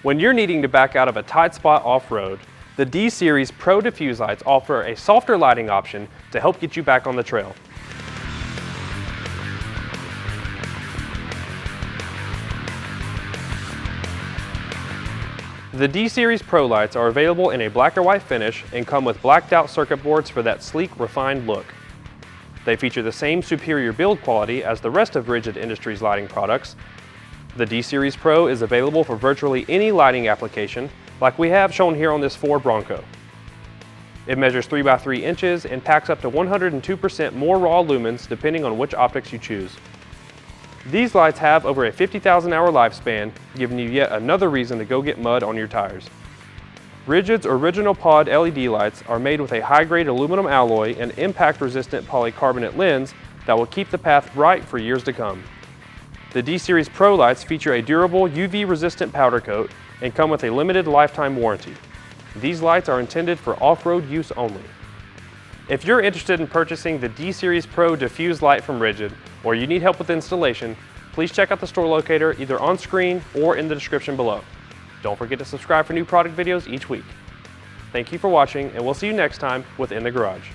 When you're needing to back out of a tight spot off-road, the D-Series Pro Diffused lights offer a softer lighting option to help get you back on the trail. The D-Series Pro lights are available in a black or white finish and come with blacked out circuit boards for that sleek, refined look. They feature the same superior build quality as the rest of Rigid Industries lighting products. The D-Series Pro is available for virtually any lighting application, like we have shown here on this Ford Bronco. It measures 3 by 3 inches and packs up to 102% more raw lumens depending on which optics you choose. These lights have over a 50,000 hour lifespan, giving you yet another reason to go get mud on your tires. Rigid's original pod LED lights are made with a high-grade aluminum alloy and impact-resistant polycarbonate lens that will keep the path bright for years to come. The D-Series Pro lights feature a durable UV-resistant powder coat and come with a limited lifetime warranty. These lights are intended for off-road use only. If you're interested in purchasing the D-Series Pro Diffused light from Rigid, or you need help with installation, please check out the store locator either on screen or in the description below. Don't forget to subscribe for new product videos each week. Thank you for watching, and we'll see you next time with In the Garage.